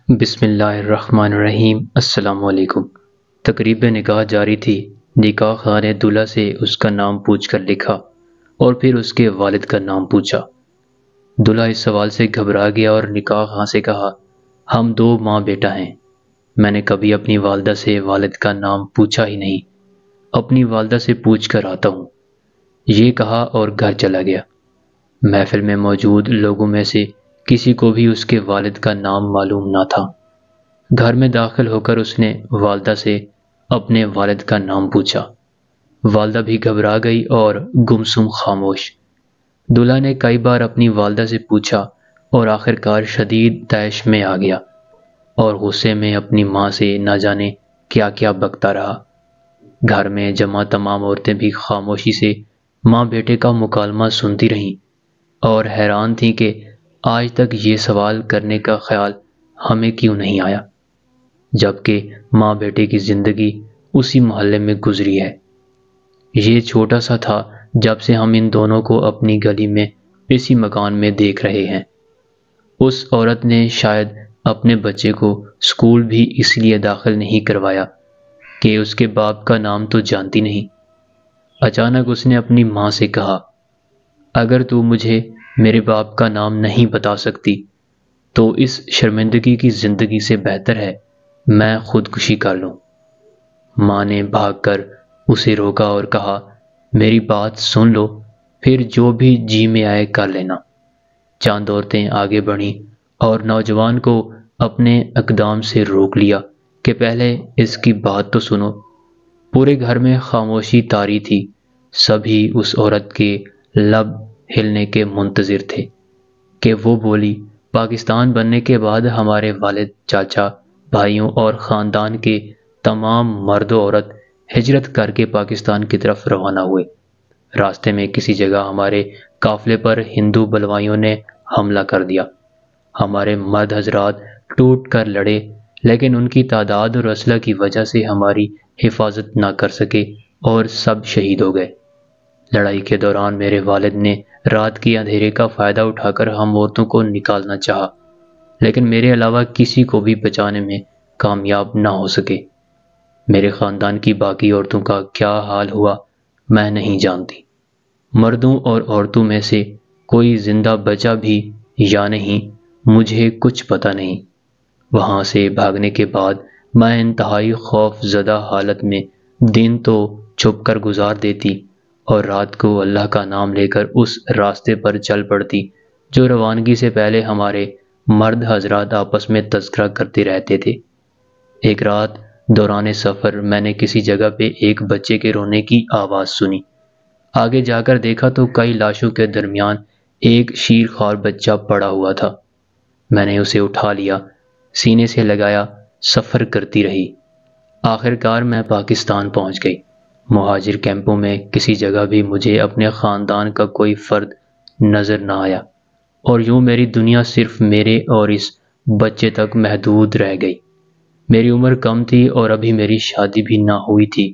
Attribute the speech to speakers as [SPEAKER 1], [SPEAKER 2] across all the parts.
[SPEAKER 1] بسم اللہ الرحمن الرحیم۔ السلام علیکم۔ تقریب نکاح جاری تھی۔ نکاح خواہ نے دولہا سے اس کا نام پوچھ کر لکھا اور پھر اس کے والد کا نام پوچھا۔ دولہا اس سوال سے گھبرا گیا اور نکاح خواہ سے کہا، ہم دو ماں بیٹا ہیں، میں نے کبھی اپنی والدہ سے والد کا نام پوچھا ہی نہیں، اپنی والدہ سے پوچھ کر آتا ہوں، یہ کہا اور گھر چلا گیا۔ محفل میں موجود لوگوں میں سے کسی کو بھی اس کے والد کا نام معلوم نہ تھا۔ گھر میں داخل ہو کر اس نے والدہ سے اپنے والد کا نام پوچھا۔ والدہ بھی گھبرا گئی اور گمسم خاموش۔ دولہا نے کئی بار اپنی والدہ سے پوچھا اور آخر کار شدید طیش میں آ گیا اور غصے میں اپنی ماں سے نہ جانے کیا کیا بکتا رہا۔ گھر میں جمع تمام عورتیں بھی خاموشی سے ماں بیٹے کا مکالمہ سنتی رہیں اور حیران تھیں کہ آج تک یہ سوال کرنے کا خیال ہمیں کیوں نہیں آیا، جبکہ ماں بیٹے کی زندگی اسی محلے میں گزری ہے۔ یہ چھوٹا سا تھا جب سے ہم ان دونوں کو اپنی گلی میں اسی مکان میں دیکھ رہے ہیں۔ اس عورت نے شاید اپنے بچے کو اسکول بھی اس لیے داخل نہیں کروایا کہ اس کے باپ کا نام تو جانتی نہیں۔ اچانک اس نے اپنی ماں سے کہا، اگر تو مجھے میرے باپ کا نام نہیں بتا سکتی تو اس شرمندگی کی زندگی سے بہتر ہے میں خودکشی کر لوں۔ ماں نے بھاگ کر اسے روکا اور کہا، میری بات سن لو، پھر جو بھی جی میں آئے کر لینا۔ چند عورتیں آگے بڑھیں اور نوجوان کو اپنے اقدام سے روک لیا کہ پہلے اس کی بات تو سنو۔ پورے گھر میں خاموشی طاری تھی، سبھی اس عورت کے لب ہلنے کے منتظر تھے کہ وہ بولی، پاکستان بننے کے بعد ہمارے والد، چاچا، بھائیوں اور خاندان کے تمام مرد و عورت ہجرت کر کے پاکستان کی طرف روانہ ہوئے۔ راستے میں کسی جگہ ہمارے قافلے پر ہندو بلوائیوں نے حملہ کر دیا۔ ہمارے مرد حضرات ٹوٹ کر لڑے، لیکن ان کی تعداد اور اسلحہ کی وجہ سے ہماری حفاظت نہ کر سکے اور سب شہید ہو گئے۔ لڑائی کے دوران میرے والد نے رات کے اندھیرے کا فائدہ اٹھا کر ہم عورتوں کو نکالنا چاہا، لیکن میرے علاوہ کسی کو بھی بچانے میں کامیاب نہ ہو سکے۔ میرے خاندان کی باقی عورتوں کا کیا حال ہوا میں نہیں جانتی۔ مردوں اور عورتوں میں سے کوئی زندہ بچا بھی یا نہیں، مجھے کچھ پتہ نہیں۔ وہاں سے بھاگنے کے بعد میں انتہائی خوف زدہ حالت میں دن تو چھپ کر گزار دیتی اور رات کو اللہ کا نام لے کر اس راستے پر چل پڑتی جو روانگی سے پہلے ہمارے مرد حضرات آپس میں تذکرہ کرتے رہتے تھے۔ ایک رات دوران سفر میں نے کسی جگہ پہ ایک بچے کے رونے کی آواز سنی۔ آگے جا کر دیکھا تو کئی لاشوں کے درمیان ایک شیر خوار بچہ پڑا ہوا تھا۔ میں نے اسے اٹھا لیا، سینے سے لگایا، سفر کرتی رہی۔ آخر کار میں پاکستان پہنچ گئی۔ مہاجر کیمپوں میں کسی جگہ بھی مجھے اپنے خاندان کا کوئی فرد نظر نہ آیا اور یوں میری دنیا صرف میرے اور اس بچے تک محدود رہ گئی۔ میری عمر کم تھی اور ابھی میری شادی بھی نہ ہوئی تھی۔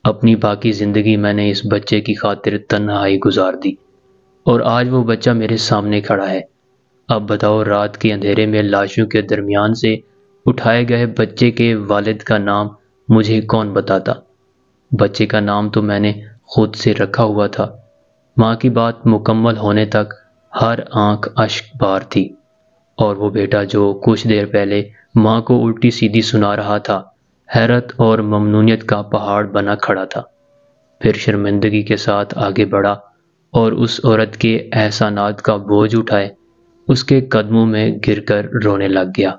[SPEAKER 1] اپنی باقی زندگی میں نے اس بچے کی خاطر تنہائی گزار دی اور آج وہ بچہ میرے سامنے کھڑا ہے۔ اب بتاؤ، رات کے اندھیرے میں لاشوں کے درمیان سے اٹھائے گئے بچے کے والد کا نام مجھے کون بتاتا؟ بچے کا نام تو میں نے خود سے رکھا ہوا تھا۔ ماں کی بات مکمل ہونے تک ہر آنکھ اشک بار تھی، اور وہ بیٹا جو کچھ دیر پہلے ماں کو الٹی سیدھی سنا رہا تھا، حیرت اور ممنونیت کا پہاڑ بنا کھڑا تھا۔ پھر شرمندگی کے ساتھ آگے بڑھا اور اس عورت کے احسانات کا بوجھ اٹھائے اس کے قدموں میں گر کر رونے لگ گیا۔